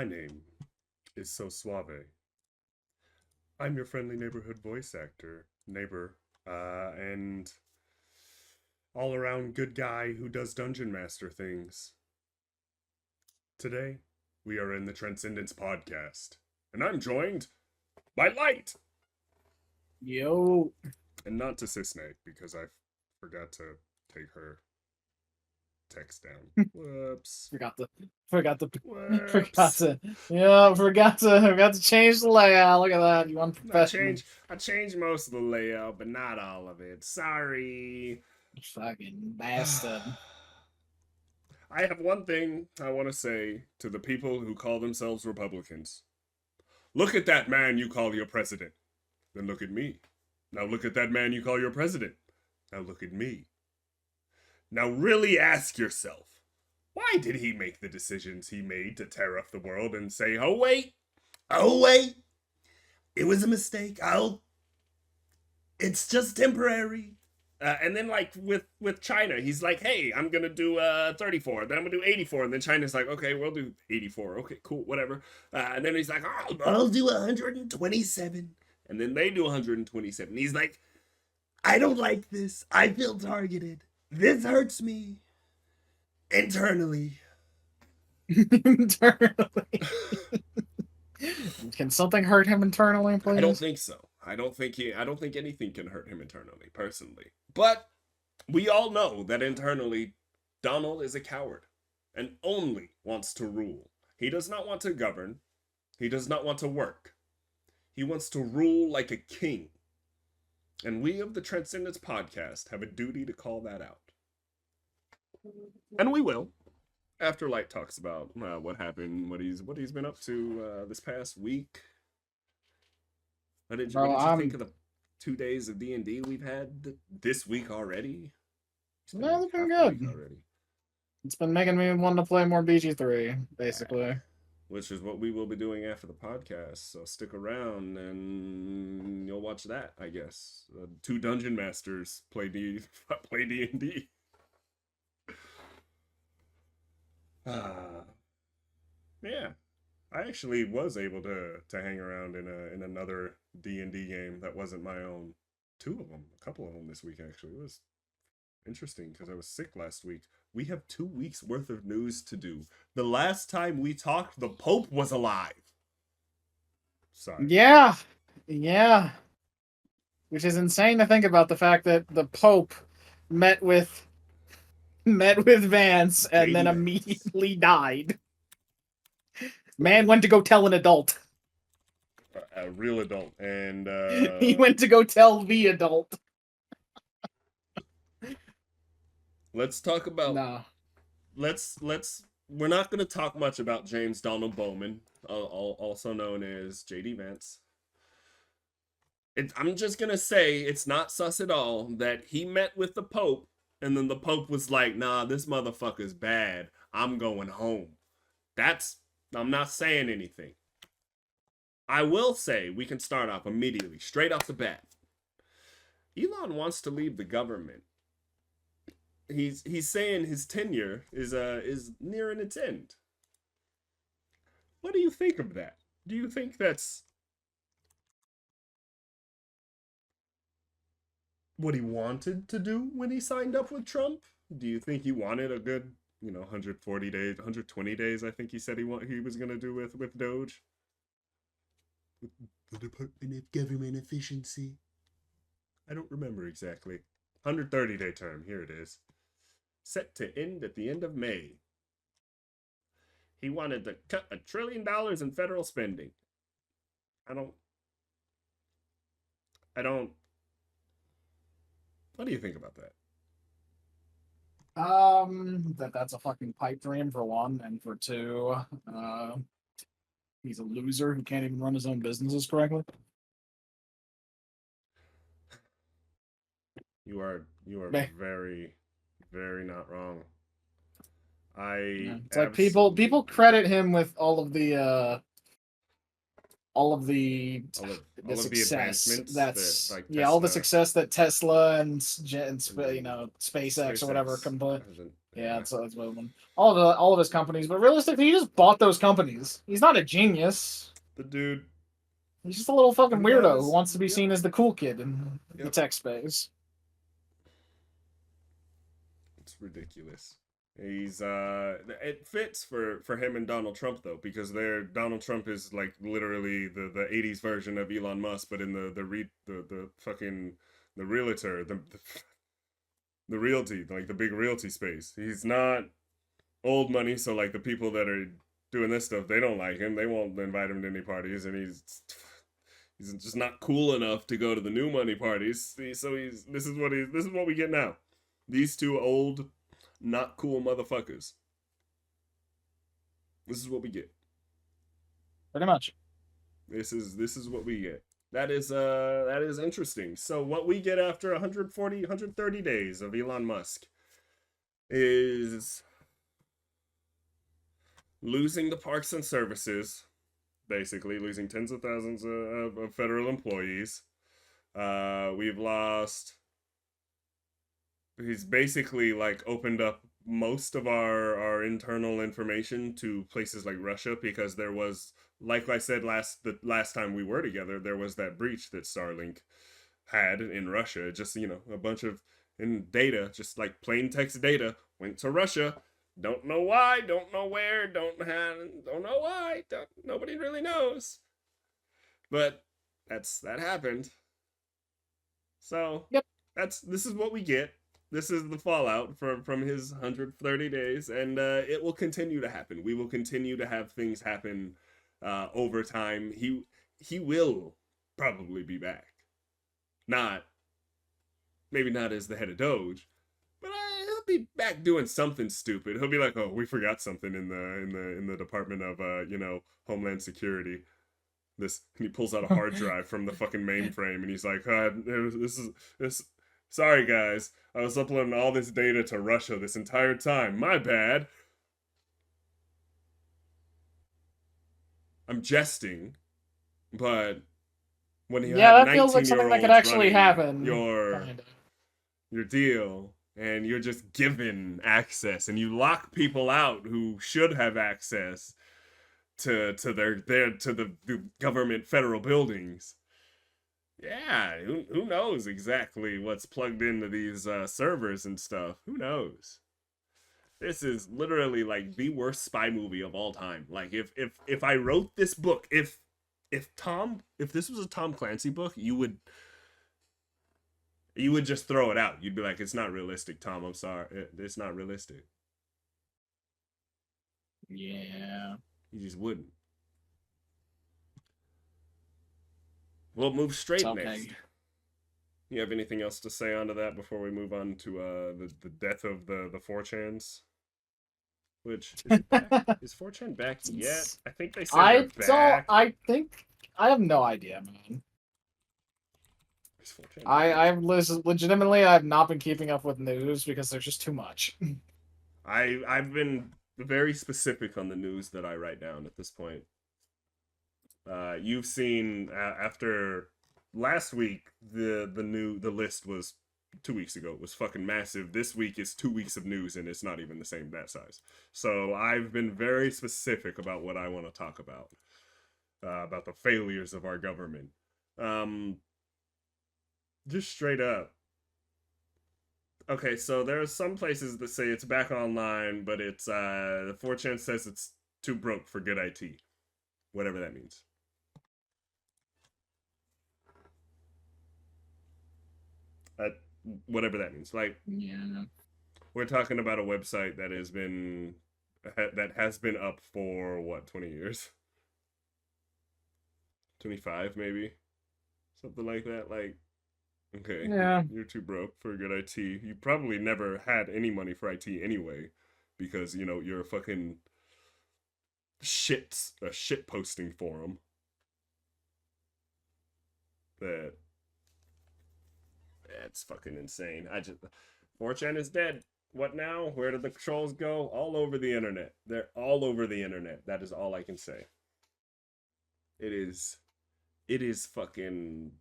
My name is So Suave. I'm your friendly neighborhood voice actor, neighbor, and all around good guy who does dungeon master things. Today, we are in the Transcendence podcast, and I'm joined by Light, Yo, and not to Sisnake because I forgot to take her text down. Whoops. forgot the, forgot the, forgot Whoops. to, yeah, forgot to change the layout. Look at that, you I unprofessional changed I changed most of the layout, but not all of it. Sorry. fucking bastard. I have one thing I want to say to the people who call themselves Republicans. Look at that man you call your president. Then look at me. Now look at that man you call your president. Now look at me. Now really ask yourself, why did he make the decisions he made to tear up the world and say, oh wait, it was a mistake. It's just temporary. And then like with China, he's like, hey, I'm gonna do 34, then I'm gonna do 84, and then China's like, okay, we'll do 84, okay, cool, whatever. And then he's like, oh, I'll do 127, and then they do 127. He's like, I don't like this. I feel targeted. This hurts me internally. Internally, can something hurt him internally, please? I don't think so. I don't think anything can hurt him internally, personally. But we all know that internally, Donald is a coward and only wants to rule. He does not want to govern. He does not want to work. He wants to rule like a king. And we of the Transcendence podcast have a duty to call that out. And we will. After Light talks about what happened, what he's been up to this past week. Bro, What did you think of the 2 days of D&D we've had this week already? No, it's been good. Already. It's been making me want to play more BG3, basically. Which is what we will be doing after the podcast. So stick around and you'll watch that, I guess. Two dungeon masters play D&D. Yeah. I actually was able to hang around in another D&D game that wasn't my own. Two of them, a couple of them this week actually. It was interesting because I was sick last week. We have 2 weeks worth of news to do. The last time we talked, the Pope was alive. Sorry. Yeah. Which is insane to think about the fact that the Pope met with Vance and then immediately died. Man went to go tell an adult. A real adult, and he went to go tell the adult. Let's talk about. Nah. Let's. We're not going to talk much about James Donald Bowman, also known as J.D. Vance. I'm just gonna say it's not sus at all that he met with the Pope, and then the Pope was like, "Nah, this motherfucker's bad. I'm going home." I'm not saying anything. I will say we can start off immediately, straight off the bat. Elon wants to leave the government. He's saying his tenure is nearing its end. What do you think of that? Do you think that's what he wanted to do when he signed up with Trump? Do you think he wanted a good, 140 days, 120 days? I think he said he was gonna do with Doge. The Department of Government Efficiency. I don't remember exactly. 130-day term. Here it is. Set to end at the end of May. He wanted to cut $1 trillion in federal spending. I don't. What do you think about that? That's a fucking pipe dream for one, and for two, he's a loser who can't even run his own businesses correctly. You are very, very not wrong. It's like people credit him with all of the success that's all the success that Tesla and SpaceX or whatever Yeah, Yeah, that's what one. All of his companies, but realistically, he just bought those companies. He's not a genius. the dude. He's just a little fucking He weirdo who does. wants to be Yep. seen as the cool kid in the Yep. tech space. It's ridiculous. He's it fits for him and Donald Trump though, because they're Donald Trump is like literally the 80s version of Elon Musk, but in the fucking the realtor, the realty, like the big realty space. He's not old money, so like the people that are doing this stuff, they don't like him. They won't invite him to any parties, and he's just not cool enough to go to the new money parties. So this is what we get now. These two old, not cool motherfuckers. This is what we get. Pretty much. This is what we get. That is interesting. So what we get after 140 130 days of Elon Musk is losing the parks and services, basically losing tens of thousands of federal employees. We've lost. He's basically like opened up most of our internal information to places like Russia because there was, like I said the last time we were together, there was that breach that Starlink had in Russia. Just a bunch of in data, just like plain text data, went to Russia. Don't know why, don't know where, don't know why. Nobody really knows. But that happened. So Yep. this is what we get. This is the fallout from his 130 days, and it will continue to happen. We will continue to have things happen over time. He will probably be back. Not maybe not as the head of Doge, but he'll be back doing something stupid. He'll be like, "Oh, we forgot something in the Department of Homeland Security." This and he pulls out a hard drive from the fucking mainframe, and he's like, "This is this. Sorry, guys, I was uploading all this data to Russia this entire time. My bad. I'm jesting, but when you Yeah, have that feels like 19 year something that could olds actually running happen. Kind of. your deal and you're just given access and you lock people out who should have access to the government federal buildings. Yeah, who knows exactly what's plugged into these servers and stuff? Who knows? This is literally like the worst spy movie of all time. Like if I wrote this book, if this was a Tom Clancy book, you would just throw it out. You'd be like, it's not realistic, Tom. I'm sorry, it's not realistic. Yeah. You just wouldn't. We'll move It's straight okay. next. You have anything else to say onto that before we move on to the death of the 4chans? Which is it back? Is 4chan back yet? I think they said they're I don't. back. I think I have no idea, man. Is 4chan back? Legitimately, I've not been keeping up with news because there's just too much. I've been very specific on the news that I write down at this point. You've seen after last week the list was 2 weeks ago. It was fucking massive. This week is 2 weeks of news and it's not even the same that size. So I've been very specific about what I want to talk about the failures of our government. Um, just straight up. Okay, so there are some places that say it's back online, but it's the 4chan says it's too broke for good IT, whatever that means. Uh, whatever that means. Like Yeah. we're talking about a website that has been up for what 20 years, 25 maybe, something like that. Like okay, Yeah. you're too broke for good IT. You probably never had any money for IT anyway, because you're a fucking shit posting forum that that's fucking insane. 4chan is dead. What now? Where did the trolls go? All over the internet. They're all over the internet. That is all I can say. It is fucking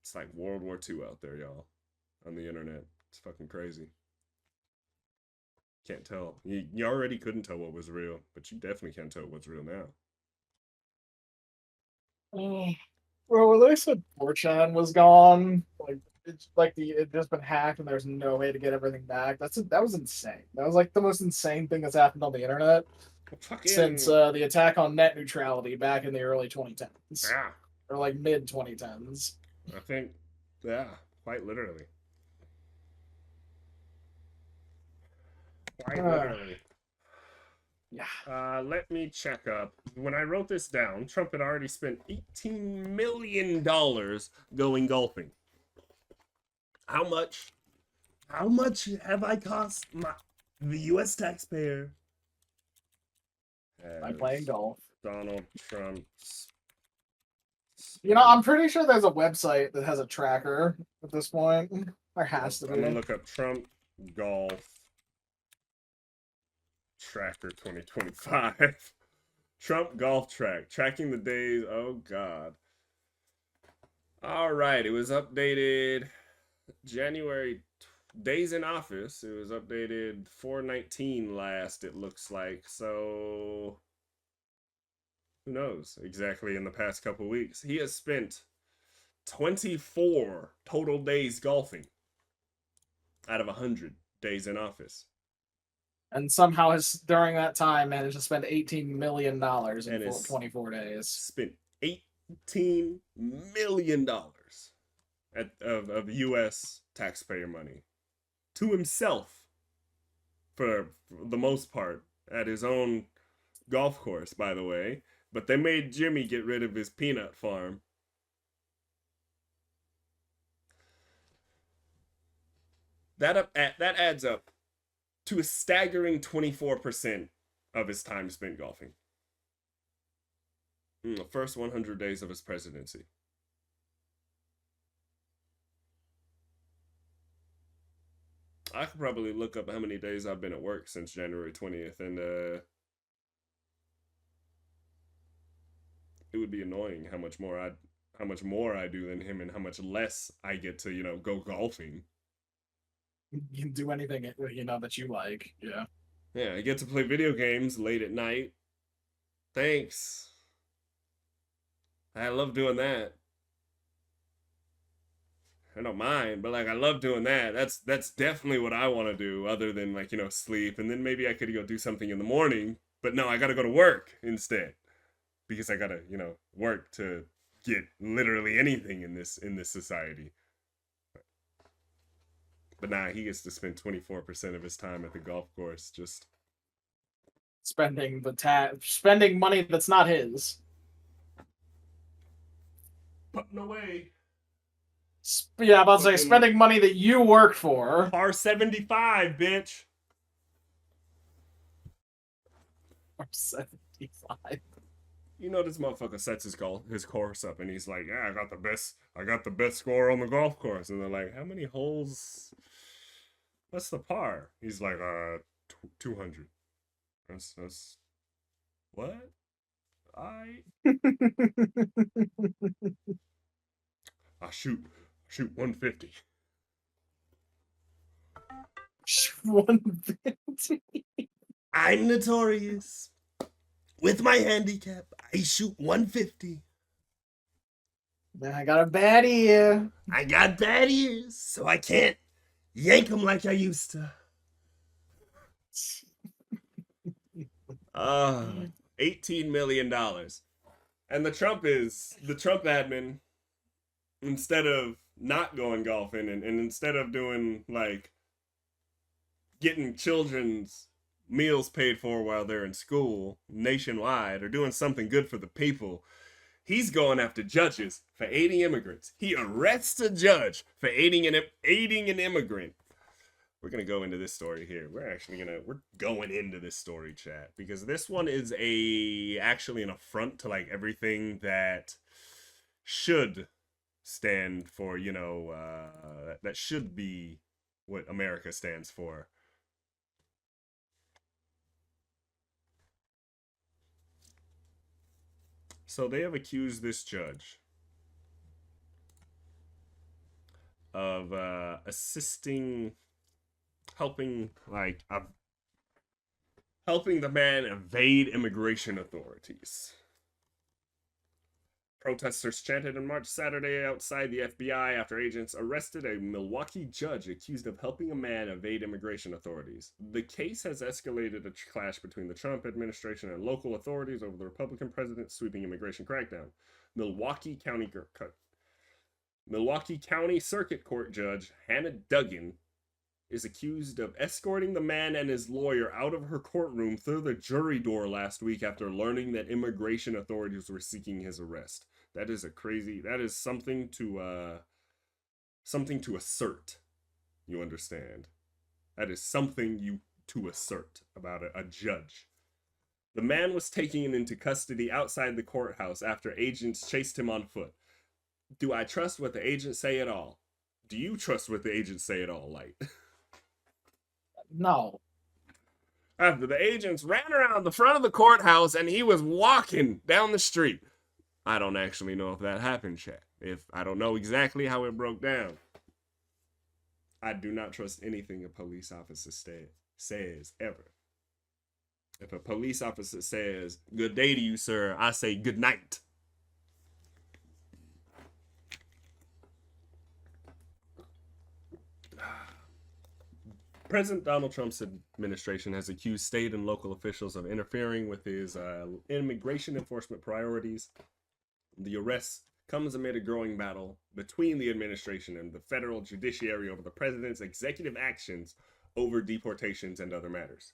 it's like World War II out there, y'all. On the internet. It's fucking crazy. Can't tell. You already couldn't tell what was real, but you definitely can't tell what's real now. Oh, well, when they said 4chan was gone, like it's like it just been hacked and there's no way to get everything back. That was insane. That was like the most insane thing that's happened on the internet since Fucking the attack on net neutrality back in the early 2010s yeah. or like mid 2010s. I think yeah, quite literally. Quite Uh, literally. yeah, Let me check up. When I wrote this down, Trump had already spent $18 million going golfing. How much? How much have I cost the U.S. taxpayer? by playing Has golf. Donald Trump You know, spent? I'm pretty sure there's a website that has a tracker at this point. There has to I'm gonna be. look up Trump golf tracker 2025. Trump golf track tracking the days. Oh God. All right, it was updated January days in office. It was updated 419 last, it looks like. So who knows exactly in the past couple weeks. He has spent 24 total days golfing out of 100 days in office. And somehow has during that time managed to spend $18 million in And has 24 days. spent $18 million of U.S. taxpayer money to himself for the most part at his own golf course, by the way. But they made Jimmy get rid of his peanut farm. That adds up to a staggering 24% of his time spent golfing. The first 100 days of his presidency. I could probably look up how many days I've been at work since January 20th, and it would be annoying how much more I do than him and how much less I get to, go golfing. You can do anything that you like. Yeah. Yeah, I get to play video games late at night. Thanks. I love doing that. I don't mind, but like I love doing that. That's definitely what I want to do, other than like sleep, and then maybe I could go do something in the morning. But no, I got to go to work instead because I got to work to get literally anything in this society. But nah, he gets to spend 24% of his time at the golf course just spending money that's not his. putting away. Yeah, I'm about to say Fucking spending money that you worked for. par 75, bitch. Or 75. This motherfucker sets his course up and he's like, yeah, I got the best score on the golf course. And they're like, how many holes? What's the par? He's like, 200. That's what? I shoot 150. 150. I'm notorious. With my handicap, I shoot 150. I got a bad ear. I got bad ears, so I can't yank them like I used to. $18 million. And the Trump admin, instead of not going golfing and instead of doing like getting children's meals paid for while they're in school nationwide or doing something good for the people, he's going after judges for aiding immigrants. He arrests a judge for aiding an immigrant. We're gonna go into this story here. We're going into this story, chat, because this one is actually an affront to like everything that should stand for, that should be what America stands for. So they have accused this judge of helping like Helping the man evade immigration authorities. Protesters chanted and marched Saturday outside the FBI after agents arrested a Milwaukee judge accused of helping a man evade immigration authorities. The case has escalated a clash between the Trump administration and local authorities over the Republican president's sweeping immigration crackdown. Milwaukee County Circuit Court Judge Hannah Duggan is accused of escorting the man and his lawyer out of her courtroom through the jury door last week after learning that immigration authorities were seeking his arrest. That is something to assert. You understand? That is something to assert about a judge. The man was taken into custody outside the courthouse after agents chased him on foot. Do I trust what the agents say at all? Do you trust what the agents say at all, Light? No. After the agents ran around the front of the courthouse and he was walking down the street. I don't actually know if that happened, chat. I don't know exactly how it broke down. I do not trust anything a police officer says ever. If a police officer says, "Good day to you, sir," I say, "Good night." President Donald Trump's administration has accused state and local officials of interfering with his immigration enforcement priorities. The arrest comes amid a growing battle between the administration and the federal judiciary over the president's executive actions over deportations and other matters.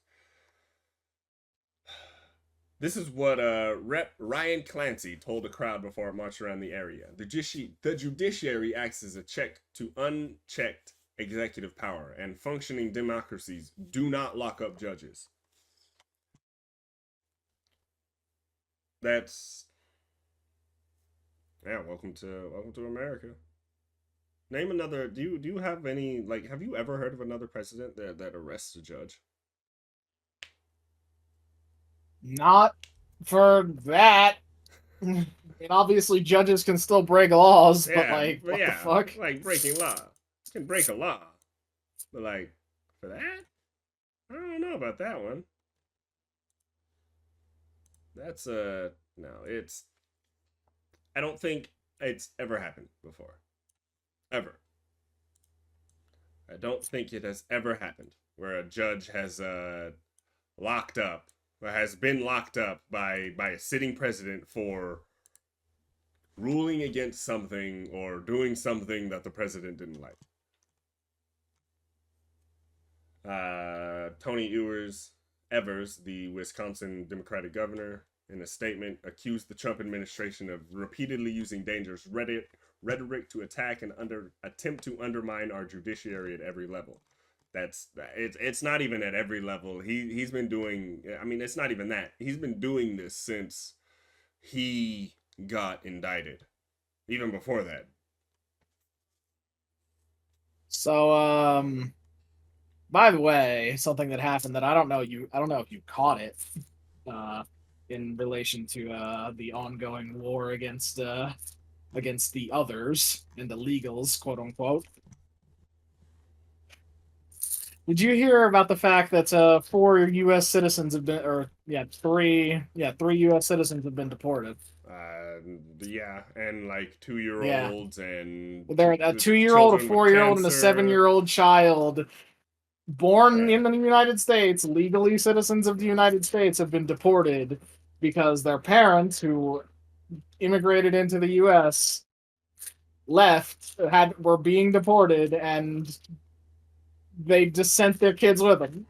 This is what Rep. Ryan Clancy told a crowd before it marched around the area. The judiciary acts as a check to unchecked executive power, and functioning democracies do not lock up judges. That's welcome to America. Name another. Do you have any, like, have you ever heard of another president that arrests a judge? Not for that. I mean, obviously, judges can still break laws, but like, what the fuck? Like breaking law. You can break a law, but like for that, I don't know about that one. That's no. I don't think it's ever happened before. Ever. I don't think it has ever happened where a judge has locked up or has been locked up by a sitting president for ruling against something or doing something that the president didn't like. Tony Evers, the Wisconsin Democratic governor, in a statement, accused the Trump administration of repeatedly using dangerous rhetoric to attack and attempt to undermine our judiciary at every level. It's not even at every level. He's been doing. I mean, it's not even that. He's been doing this since he got indicted, even before that. So, by the way, something that happened that I don't know if you caught it, in relation to the ongoing war against the others and the legals, quote unquote. Did you hear about the fact that 4 U.S. citizens have been, three U.S. citizens have been deported? Yeah, and like 2-year-olds and they're a 2-year-old, a 4-year-old, and a 7-year-old child born in the United States, legally citizens of the United States, have been deported because their parents, who immigrated into the U.S., were being deported, and they just sent their kids with them.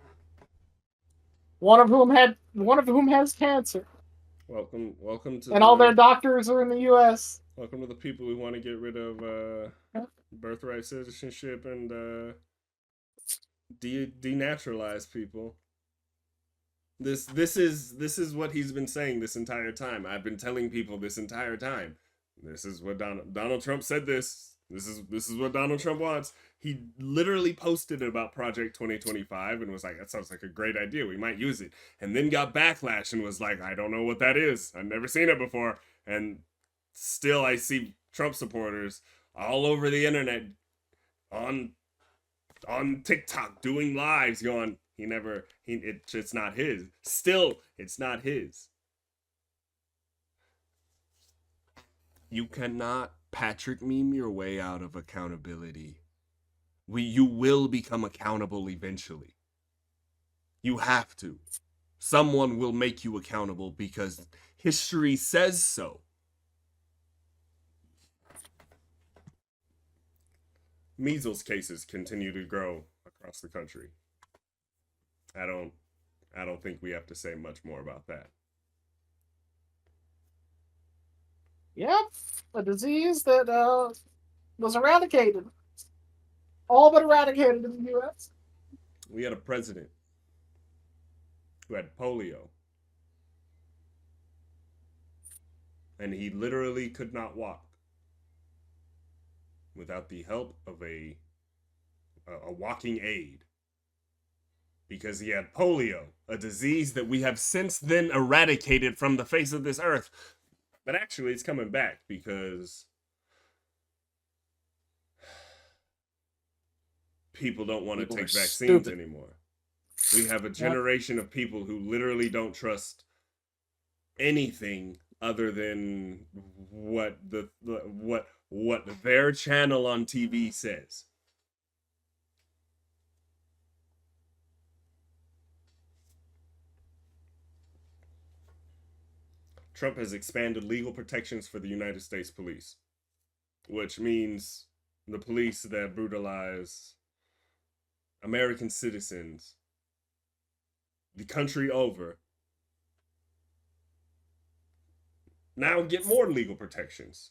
One of whom has cancer. Welcome to. And all their doctors are in the U.S. Welcome to the people who want to get rid of birthright citizenship and denaturalize people. This is what he's been saying this entire time. I've been telling people this entire time. This is what Donald Trump said. This is what Donald Trump wants. He literally posted about Project 2025 and was like, "That sounds like a great idea. We might use it." And then got backlash and was like, "I don't know what that is. I've never seen it before." And still, I see Trump supporters all over the internet on TikTok doing lives going, He never. It's not his. Still, it's not his. You cannot Patrick meme your way out of accountability. You will become accountable eventually. You have to. Someone will make you accountable because history says so. Measles cases continue to grow across the country. I don't think we have to say much more about that. Yep, a disease that was eradicated, all but eradicated in the U.S. We had a president who had polio, and he literally could not walk without the help of a walking aid because he had polio, a disease that we have since then eradicated from the face of this earth. But actually, it's coming back because people don't want to take vaccines anymore. We have a generation of people who literally don't trust anything other than what their channel on TV says. Trump has expanded legal protections for the United States police, which means the police that brutalize American citizens the country over now get more legal protections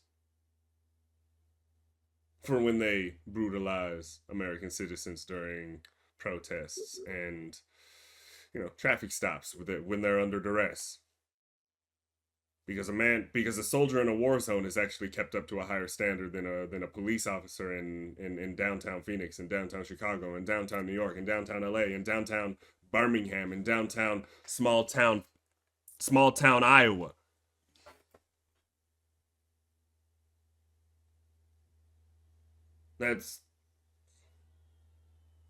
for when they brutalize American citizens during protests and traffic stops when they're under duress. Because a soldier in a war zone is actually kept up to a higher standard than a police officer in downtown Phoenix, in downtown Chicago, in downtown New York, in downtown LA, in downtown Birmingham, in downtown small town Iowa. That's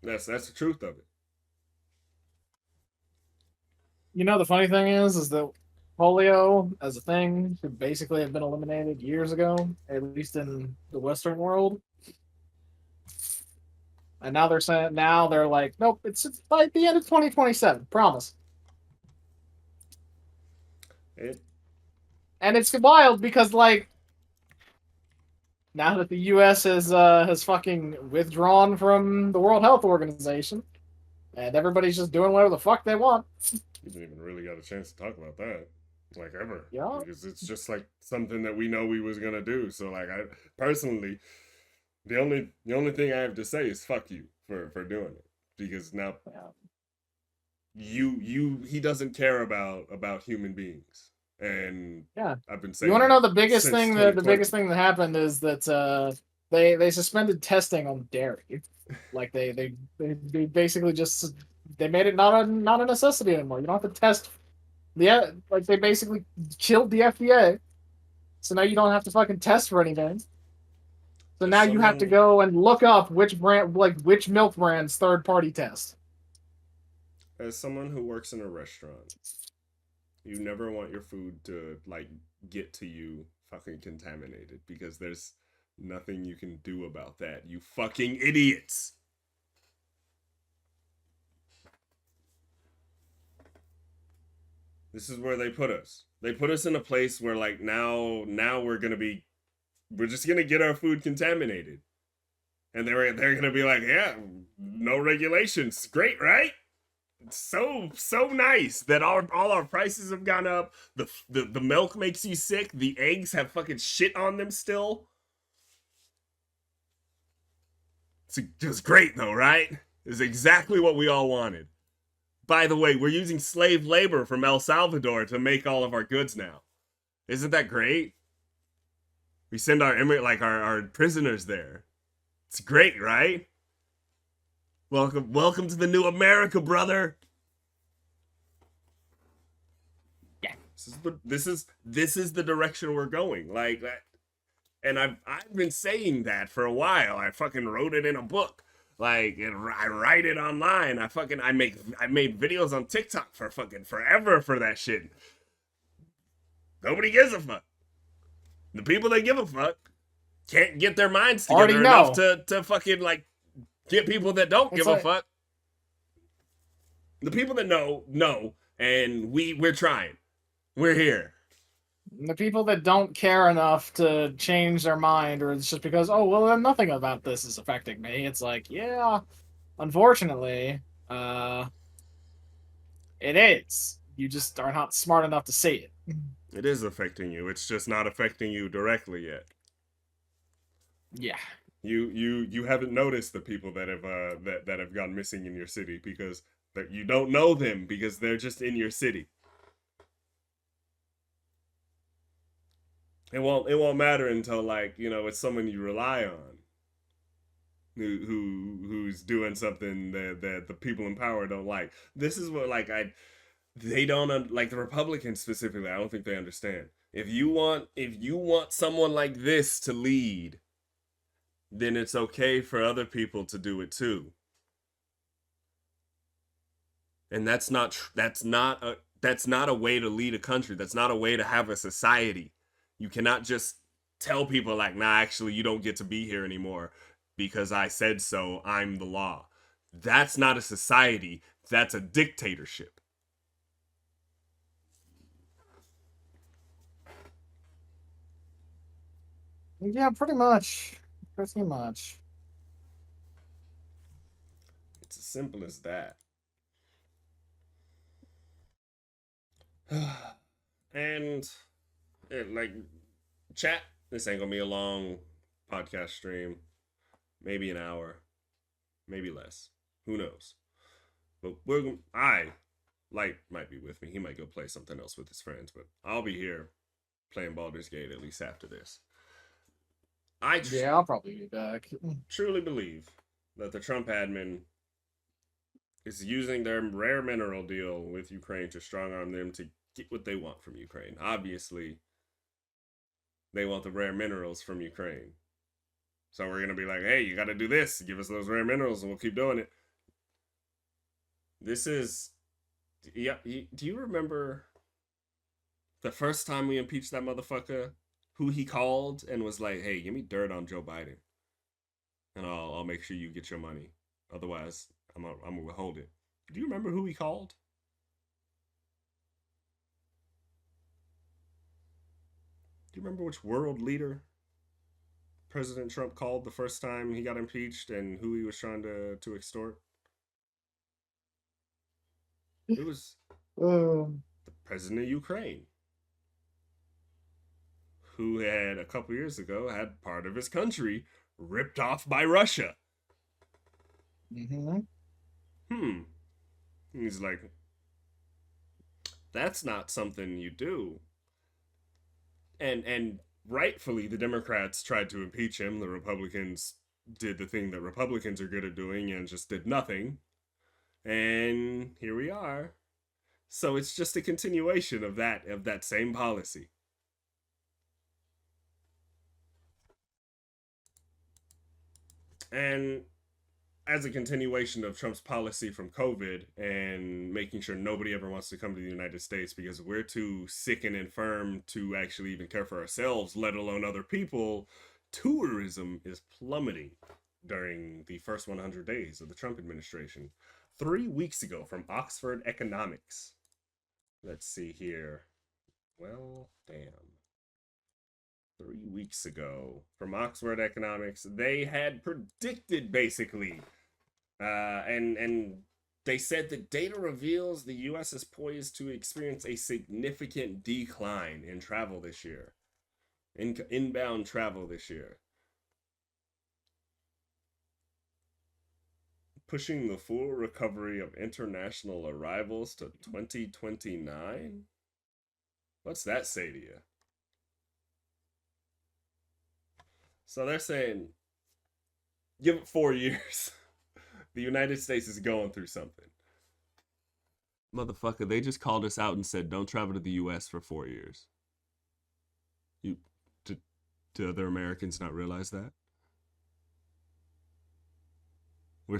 the truth of it. The funny thing is that polio as a thing should basically have been eliminated years ago, at least in the Western world. And now they're like, nope, it's by the end of 2027, promise. And it's wild because now that the U.S. has fucking withdrawn from the World Health Organization, and everybody's just doing whatever the fuck they want. We didn't even really got a chance to talk about that, ever. Yeah. Because it's just something that we know we was gonna do. So I personally, the only thing I have to say is fuck you for doing it, because now he doesn't care about human beings. And I've been saying. You want to know the biggest thing that happened is that they suspended testing on dairy. They basically just they made it not a necessity anymore. You don't have to test. They basically killed the FDA, so now you don't have to fucking test for anything. So now you have to go and look up which milk brand's third party test. As someone who works in a restaurant, you never want your food to get to you fucking contaminated, because there's nothing you can do about that, you fucking idiots. This is where they put us. They put us in a place where now we're just gonna get our food contaminated. And they're gonna be like, yeah, no regulations. Great, right? It's so nice that all our prices have gone up. The milk makes you sick. The eggs have fucking shit on them still. It's just great though, right? It's exactly what we all wanted. By the way, we're using slave labor from El Salvador to make all of our goods now. Isn't that great? We send our prisoners there. It's great, right? Welcome to the new America, brother. Yeah. This is the direction we're going. And I've been saying that for a while. I fucking wrote it in a book. Like, I write it online. I made videos on TikTok for fucking forever for that shit. Nobody gives a fuck. The people that give a fuck can't get their minds Already together enough know. to fucking like get people that don't It's give a like fuck. The people that know, and we're trying. We're here. the people that don't care enough to change their mind, or it's just because, oh well, then nothing about this is affecting me. It's like, yeah, unfortunately, uh, it is. You just are not smart enough to see it. It is affecting you. It's just not affecting you directly yet. Yeah. You haven't noticed the people that have that have gone missing in your city because you don't know them because they're just in your city. It won't matter until like it's someone you rely on who's doing something that the people in power don't like. This is what like they don't like the Republicans specifically. I don't think they understand. If you want someone like this to lead, then it's okay for other people to do it too. And that's not a way to lead a country. That's not a way to have a society. You cannot just tell people like, nah, actually you don't get to be here anymore because I said so. I'm the law. That's not a society. That's a dictatorship. Yeah, pretty much. Pretty much. It's as simple as that. And like chat, this ain't gonna be a long podcast stream. Maybe an hour, maybe less. Who knows? But I Light might be with me. He might go play something else with his friends, but I'll be here playing Baldur's Gate at least after this. Yeah, I'll probably be back. Truly believe that the Trump admin is using their rare mineral deal with Ukraine to strong arm them to get what they want from Ukraine. Obviously, they want the rare minerals from Ukraine. So we're going to be like, hey, you got to do this. Give us those rare minerals and we'll keep doing it. This is. Yeah. Do you remember the first time we impeached that motherfucker? Who he called and was like, hey, give me dirt on Joe Biden. And I'll make sure you get your money. Otherwise, I'm gonna withhold it. Do you remember who he called? Do you remember which world leader President Trump called the first time he got impeached and who he was trying to extort? It was Um, the president of Ukraine, who had a couple years ago had part of his country ripped off by Russia. mhm. And he's like, that's not something you do. And rightfully, the Democrats tried to impeach him. The Republicans did the thing that Republicans are good at doing and just did nothing. And here we are. So it's just a continuation of that same policy. And as a continuation of Trump's policy from COVID and making sure nobody ever wants to come to the United States because we're too sick and infirm to actually even care for ourselves, let alone other people, tourism is plummeting during the first 100 days of the Trump administration. 3 weeks ago from Oxford Economics. Let's see here. Well, damn. 3 weeks ago from Oxford Economics, they had predicted basically and they said the data reveals the U.S. is poised to experience a significant decline in travel this year, inbound travel this year, pushing the full recovery of international arrivals to 2029. What's that say to you? So they're saying, give it 4 years. The United States is going through something. Motherfucker, they just called us out and said, don't travel to the US for 4 years. You do other Americans not realize that? we're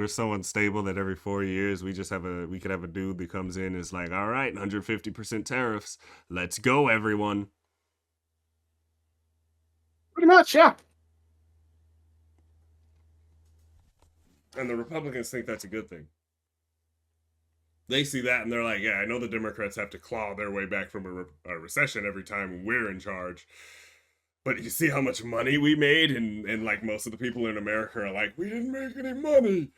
so unstable that every 4 years we could have a dude that comes in and is like, all right, 150% tariffs. Let's go, everyone. Pretty much, yeah. And the Republicans think that's a good thing. They see that and they're like, yeah, I know the Democrats have to claw their way back from a recession every time we're in charge. But you see how much money we made, and like most of the people in America are like, we didn't make any money.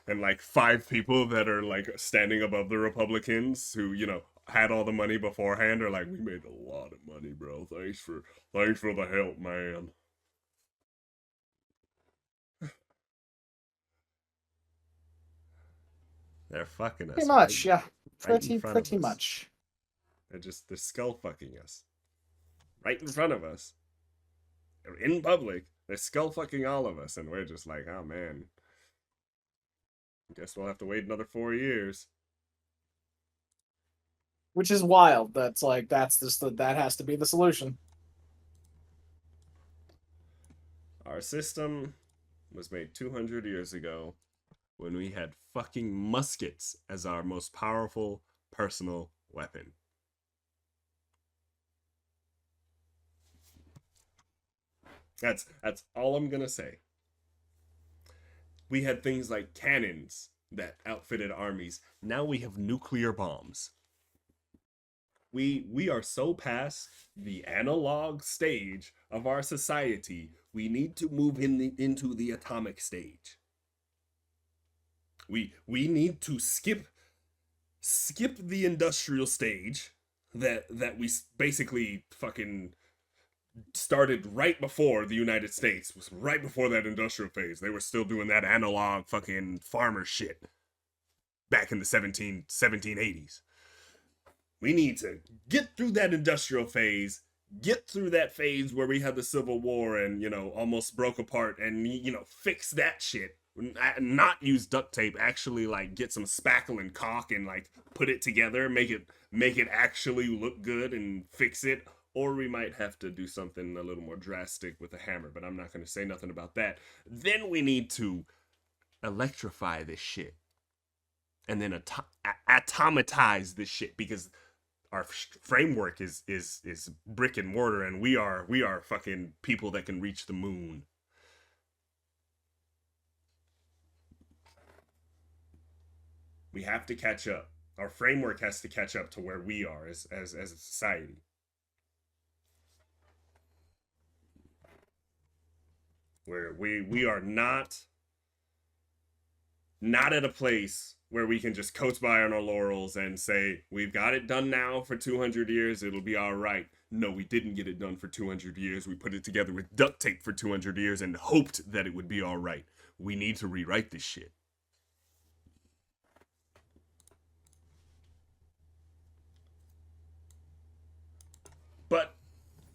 And like five people that are like standing above the Republicans who, had all the money beforehand are like, we made a lot of money, bro. Thanks for the help, man. They're fucking Pretty us much, yeah. right in front of Pretty us. much. They're skull fucking us. Right in front of us. In public. They're skull fucking all of us, and we're just like, oh man. Guess we'll have to wait another 4 years. Which is wild. That's like that has to be the solution. Our system was made 200 years ago when we had fucking muskets as our most powerful personal weapon. That's all I'm gonna say. We had things like cannons that outfitted armies. Now we have nuclear bombs. We are so past the analog stage of our society. We need to move into the atomic stage. We need to skip the industrial stage that we basically fucking started right before the United States, was right before that industrial phase. They were still doing that analog fucking farmer shit back in the 1780s. We need to get through that industrial phase, get through that phase where we had the Civil War and, almost broke apart, and, fix that shit. Not use duct tape, actually like get some spackle and caulk and like put it together, make it actually look good and fix it. Or we might have to do something a little more drastic with a hammer, but I'm not going to say nothing about that. Then we need to electrify this shit and then atomatize this shit, because our framework is brick and mortar, and we are fucking people that can reach the moon. We have to catch up. Our framework has to catch up to where we are as a society. Where we are not at a place where we can just coast by on our laurels and say, we've got it done now for 200 years, it'll be all right. No, we didn't get it done for 200 years. We put it together with duct tape for 200 years and hoped that it would be all right. We need to rewrite this shit. But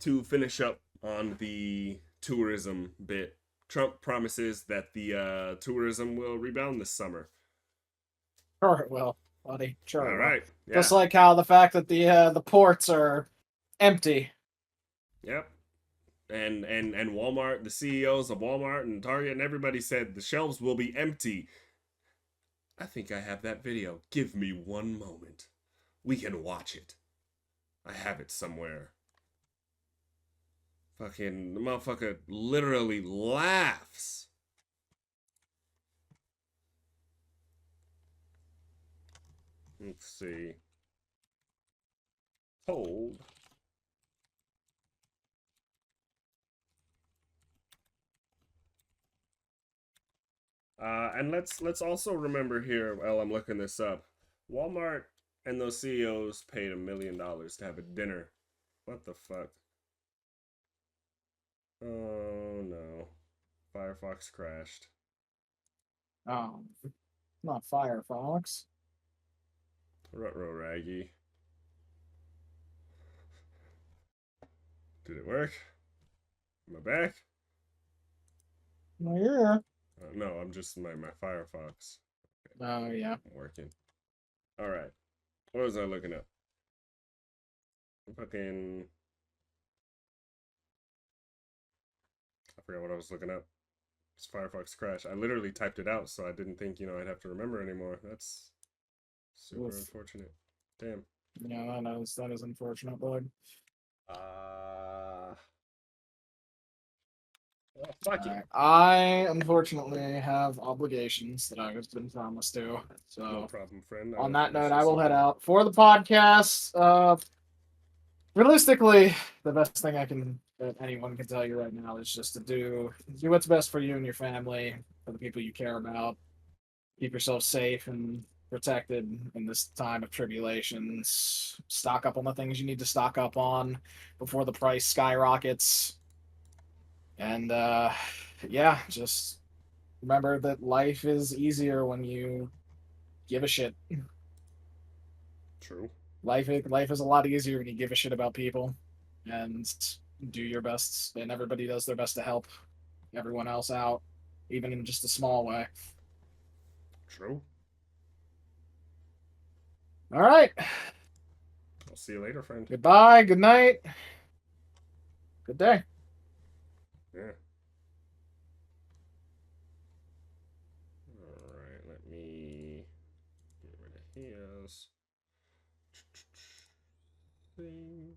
to finish up on the tourism bit, Trump promises that the tourism will rebound this summer. Sure it will, buddy. Sure All it will. right. Yeah. Just like how the fact that the ports are empty. Yep. And Walmart, the CEOs of Walmart and Target and everybody said the shelves will be empty. I think I have that video. Give me one moment. We can watch it. I have it somewhere. Fucking the motherfucker literally laughs. Let's see. Told. And let's also remember here, while I'm looking this up, Walmart and those CEOs paid $1 million to have a dinner. What the fuck? Oh no. Firefox crashed. Not Firefox. Ruh-roh raggy. Did it work? Am I back? Yeah. No, I'm just my Firefox. Oh yeah. I'm working. All right. What was I looking at? Fucking. I forgot what I was looking up. This Firefox crashed. I literally typed it out, so I didn't think, I'd have to remember anymore. That's super Oof. unfortunate. Damn. Yeah, that is unfortunate, bud. Uh, well, fuck it. Alright. I unfortunately have obligations that I have been promised to. No So problem, friend. I on will that finish note, I this will up head and out for the podcast. Realistically, the best thing that anyone can tell you right now is just to do what's best for you and your family, for the people you care about. Keep yourself safe and protected in this time of tribulations. Stock up on the things you need to stock up on before the price skyrockets. And yeah, just remember that life is easier when you give a shit. true. Life is a lot easier when you give a shit about people and do your best. And everybody does their best to help everyone else out, even in just a small way. True. All right. I'll see you later, friend. Goodbye. Good night. Good day. Yeah. All right. Let me get rid of his thing.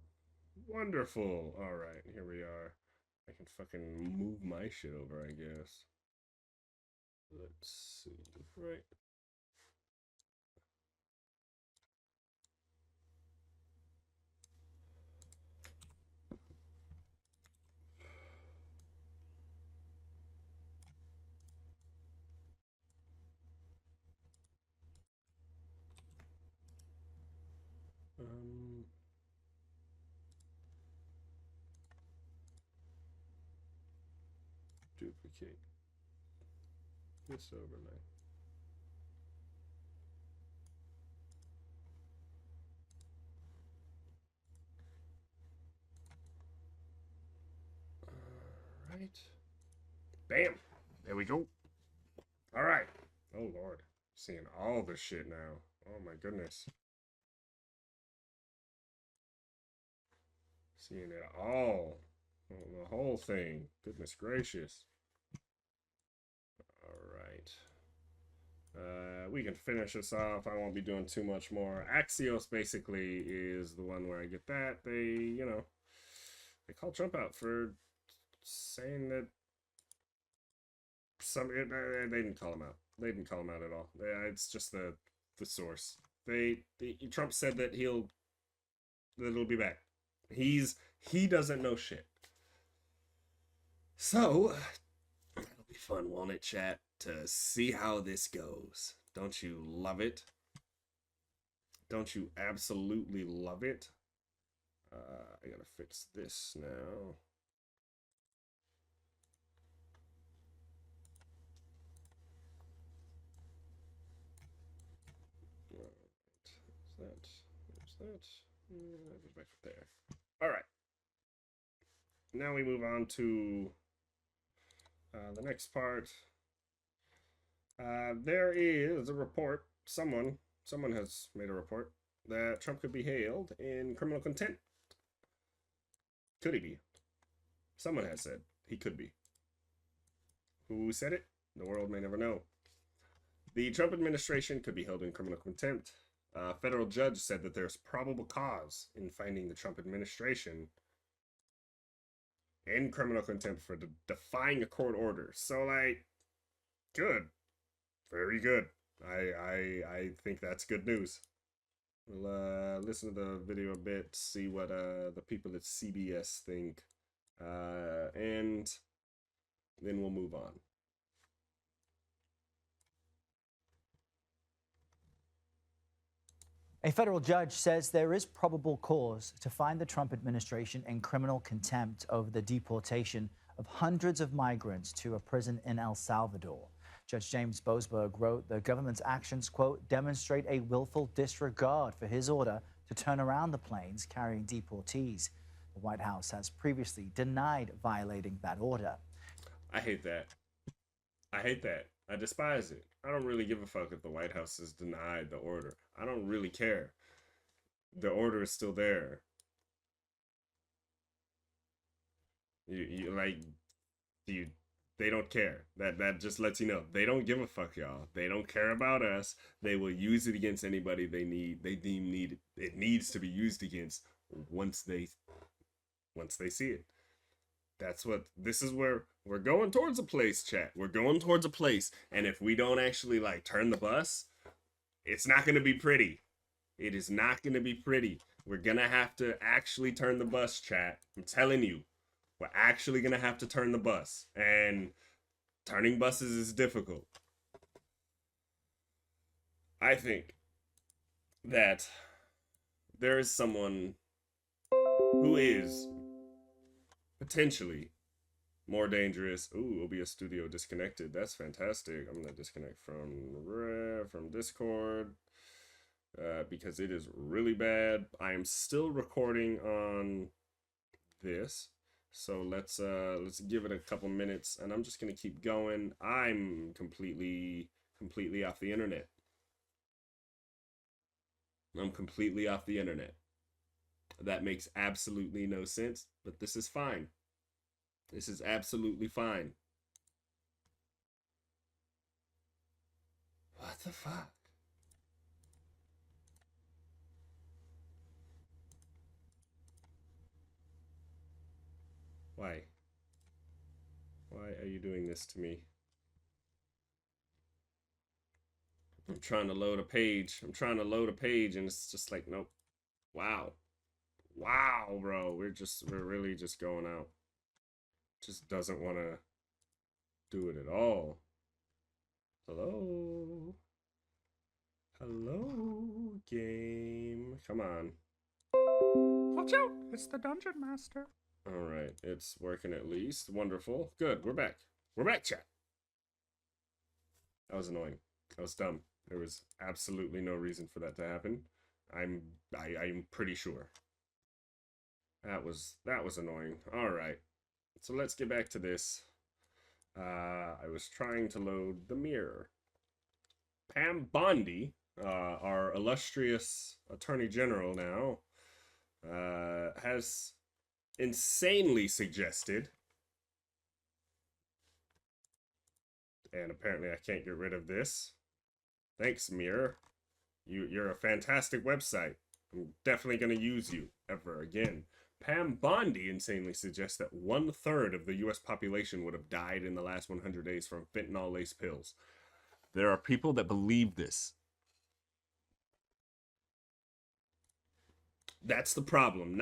Wonderful. All right. Here we are. I can fucking move my shit over, I guess. Let's see. Right. Um, duplicate this overlay. All right. Bam. There we go. All right. Oh Lord, seeing all this shit now. Oh my goodness. Seeing it all. Oh, the whole thing. Goodness gracious. All right. We can finish this off. I won't be doing too much more. Axios basically is the one where I get that. They call Trump out for saying that they didn't call him out. They didn't call him out at all. Yeah, it's just the source. Trump said that it'll be back. He doesn't know shit. So it'll be fun, won't it, chat, to see how this goes. Don't you love it? Don't you absolutely love it? I gotta fix this now. Right. There's that. Goes back there. All right. Now we move on to the next part. There is a report. Someone has made a report that Trump could be hailed in criminal contempt. Could he be? Someone has said he could be. Who said it? The world may never know. The Trump administration could be held in criminal contempt. A federal judge said that there's probable cause in finding the Trump administration in criminal contempt for defying a court order. So, like, good, very good. I think that's good news. We'll listen to the video a bit, see what the people at CBS think, and then we'll move on. A federal judge says there is probable cause to find the Trump administration in criminal contempt over the deportation of hundreds of migrants to a prison in El Salvador. Judge James Boasberg wrote the government's actions, quote, demonstrate a willful disregard for his order to turn around the planes carrying deportees. The White House has previously denied violating that order. I hate that. I hate that. I despise it. I don't really give a fuck if the White House has denied the order. I don't really care. The order is still there. You like, do you They don't care. That just lets you know they don't give a fuck, y'all. They don't care about us. They will use it against anybody they deem it needs to be used against once they see it. That's what this is where we're going towards a place, chat. We're going towards a place. And if we don't actually like turn the bus, it's not gonna be pretty. It is not gonna be pretty. We're gonna have to actually turn the bus, chat. I'm telling you. We're actually gonna have to turn the bus. And turning buses is difficult. I think that there is someone who is potentially more dangerous. Ooh, OBS Studio disconnected. That's fantastic. I'm gonna disconnect from Discord because it is really bad. I am still recording on this, so let's give it a couple minutes, and I'm just gonna keep going. I'm completely off the internet. I'm completely off the internet. That makes absolutely no sense, but this is fine. This is absolutely fine. What the fuck? Why? Why are you doing this to me? I'm trying to load a page. I'm trying to load a page, and it's just like, nope. Wow. Wow, bro. We're really just going out. Just doesn't want to do it at all. Hello? Hello, game. Come on. Watch out! It's the Dungeon Master. Alright, it's working at least. Wonderful. Good, we're back. We're back, chat. That was annoying. That was dumb. There was absolutely no reason for that to happen. I'm pretty sure. That was annoying. Alright. So let's get back to this. I was trying to load the mirror. Pam Bondi, our illustrious Attorney General now, has insanely suggested, and apparently I can't get rid of this. Thanks, Mirror. You're a fantastic website. I'm definitely going to use you ever again. Pam Bondi insanely suggests that 1/3 of the US population would have died in the last 100 days from fentanyl-laced pills. There are people that believe this. That's the problem.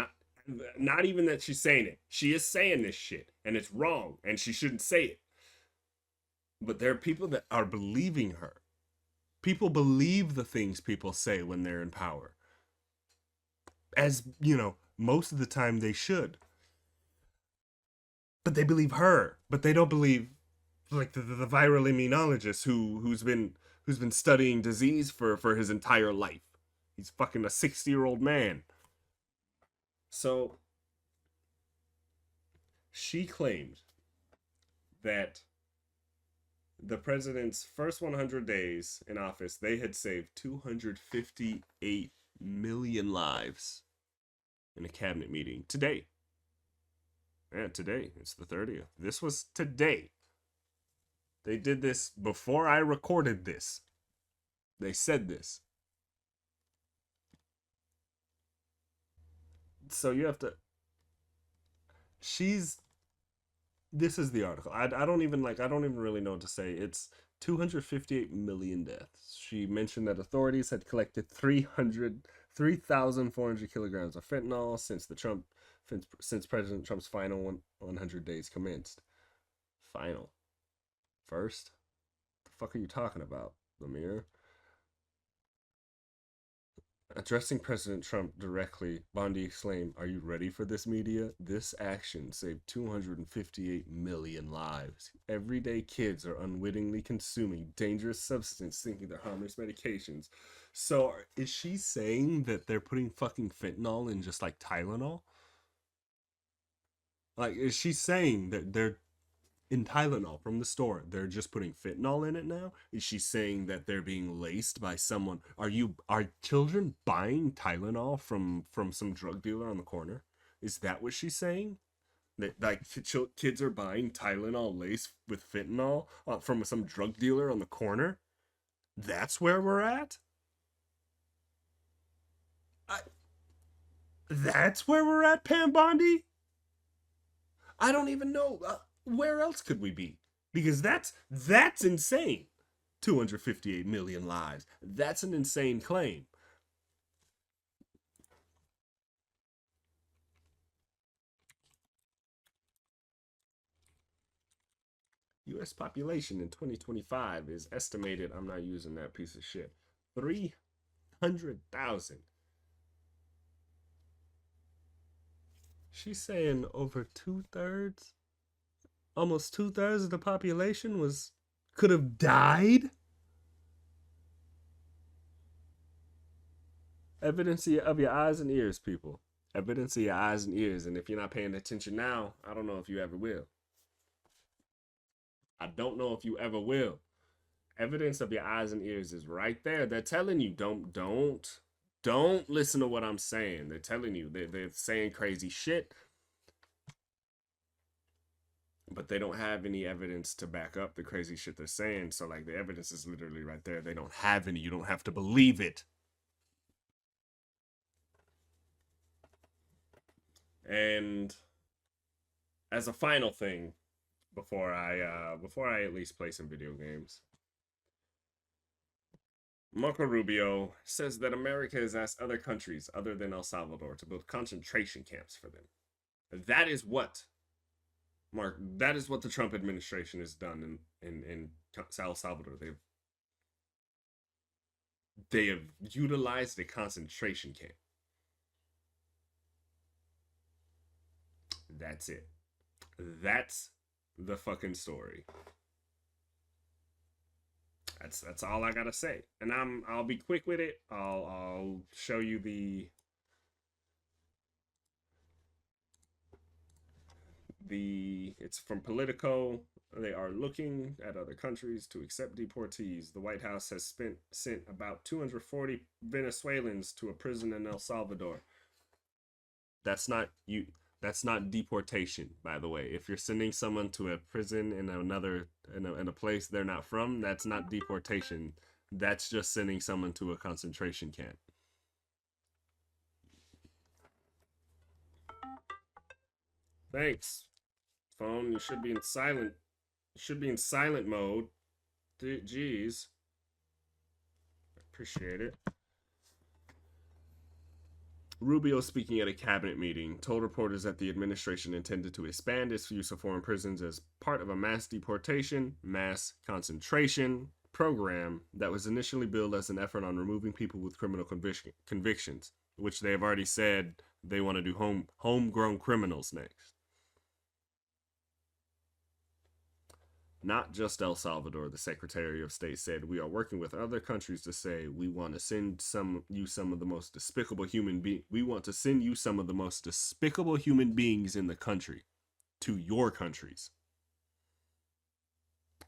Not even that she's saying it. She is saying this shit, and it's wrong, and she shouldn't say it. But there are people that are believing her. People believe the things people say when they're in power. As, you know, most of the time they should. But they believe her. But they don't believe, like, the viral immunologist who's been studying disease for his entire life. He's fucking a 60-year-old man. So, she claimed that the president's first 100 days in office, they had saved 258 million lives in a cabinet meeting today. Yeah, today. It's the 30th. This was today. They did this before I recorded this. They said this. So you have to... This is the article. I don't even really know what to say. It's 258 million deaths. She mentioned that authorities had collected 3,400 kilograms of fentanyl since President Trump's final 100 days commenced. Final. First? The fuck are you talking about, Lemire? Addressing President Trump directly, Bondi exclaimed, "Are you ready for this, media? This action saved 258 million lives. Everyday kids are unwittingly consuming dangerous substances thinking they're harmless medications." So is she saying that they're putting fucking fentanyl in just like Tylenol? Like, is she saying that they're in Tylenol from the store, they're just putting fentanyl in it now? Is she saying that they're being laced by someone? Are children buying Tylenol from some drug dealer on the corner? Is that what she's saying? Like kids are buying Tylenol lace with fentanyl from some drug dealer on the corner. That's where we're at. That's where we're at, Pam Bondi. I don't even know where else could we be, because that's insane. 258 million lives. That's an insane claim. U.S. population in 2025 is estimated, I'm not using that piece of shit, 300,000. She's saying over 2/3, almost 2/3 of the population could have died. Evidence of your eyes and ears, people. Evidence of your eyes and ears. And if you're not paying attention now, I don't know if you ever will. I don't know if you ever will. Evidence of your eyes and ears is right there. They're telling you, don't listen to what I'm saying. They're telling you, they're saying crazy shit, but they don't have any evidence to back up the crazy shit they're saying. So like, the evidence is literally right there. They don't have any. You don't have to believe it. And as a final thing, before I at least play some video games, Marco Rubio says that America has asked other countries other than El Salvador to build concentration camps for them. That is what the Trump administration has done in El Salvador. They have utilized a concentration camp. That's it. That's the fucking story. That's all I gotta say. And I'll be quick with it. I'll show you it's from Politico. They are looking at other countries to accept deportees. The White House has sent about 240 Venezuelans to a prison in El Salvador. That's not deportation, by the way. If you're sending someone to a prison in a place they're not from, that's not deportation. That's just sending someone to a concentration camp. Thanks, phone. You should be in silent. You should be in silent mode. Jeez. Appreciate it. Rubio, speaking at a cabinet meeting, told reporters that the administration intended to expand its use of foreign prisons as part of a mass concentration program that was initially billed as an effort on removing people with criminal convictions, which they have already said they want to do homegrown criminals next. Not just El Salvador, the Secretary of State said. We are working with other countries to say we want to send you some of the most despicable human beings. We want to send you some of the most despicable human beings in the country to your countries.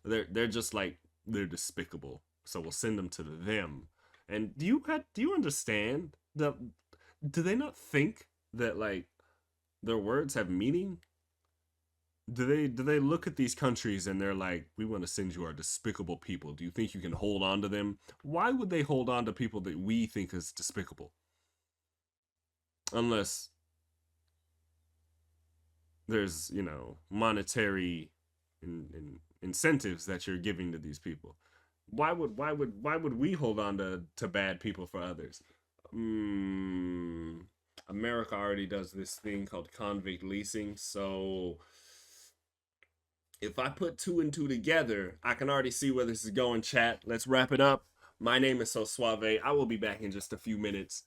They're just like, they're despicable, so we'll send them to them. And do you understand that? Do they not think that like their words have meaning? Do they look at these countries and they're like, we want to send you our despicable people? Do you think you can hold on to them? Why would they hold on to people that we think is despicable? Unless there's, monetary incentives that you're giving to these people. Why would we hold on to bad people for others? America already does this thing called convict leasing, so if I put 2 and 2 together, I can already see where this is going, chat. Let's wrap it up. My name is Suaveh. I will be back in just a few minutes.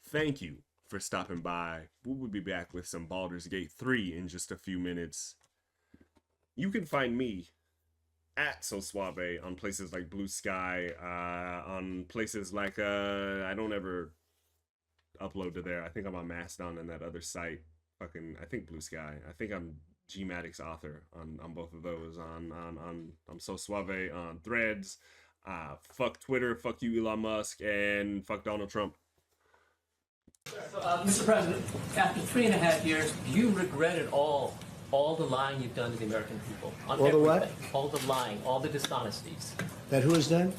Thank you for stopping by. We will be back with some Baldur's Gate 3 in just a few minutes. You can find me at Suaveh on places like Blue Sky, on places like, I don't ever upload to there. I think I'm on Mastodon and that other site. I think Blue Sky. I think I'm Gmadic's author on both of those. I'm So Suaveh on Threads. Fuck Twitter, fuck you Elon Musk, and fuck Donald Trump. Mr. President, after 3.5 years, do you regret at all all the lying you've done to the American people. On All the what? everything. All the lying, all the dishonesties. That who has done?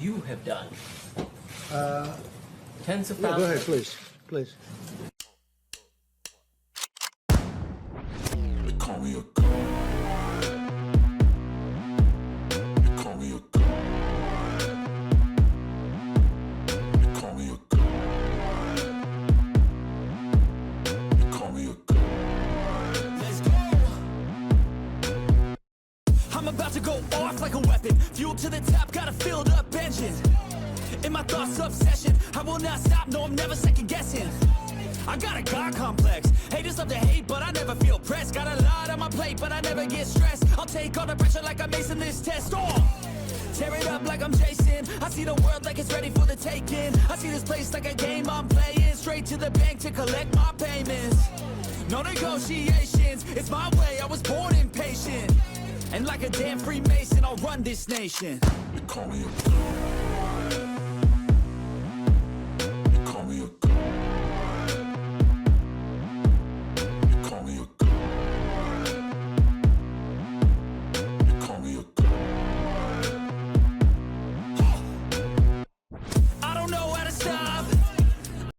You have done. Tens of Yeah, thousands. go ahead, please. Please. They call me a god. They call me a god. They call me a god. They call me a god. Let's go. I'm about to go off like a weapon. Fuel to the top, got a filled up engine. In my thoughts, obsession. I will not stop, no, I'm never second guessing. I got a God complex. Haters love to hate, but I never feel pressed. Got a lot on my plate, but I never get stressed. I'll take all the pressure like I'm acing this test. Oh! Tear it up like I'm Jason. I see the world like it's ready for the taking. I see this place like a game I'm playing. Straight to the bank to collect my payments. No negotiations, it's my way, I was born impatient. And like a damn Freemason, I'll run this nation. They call me a god.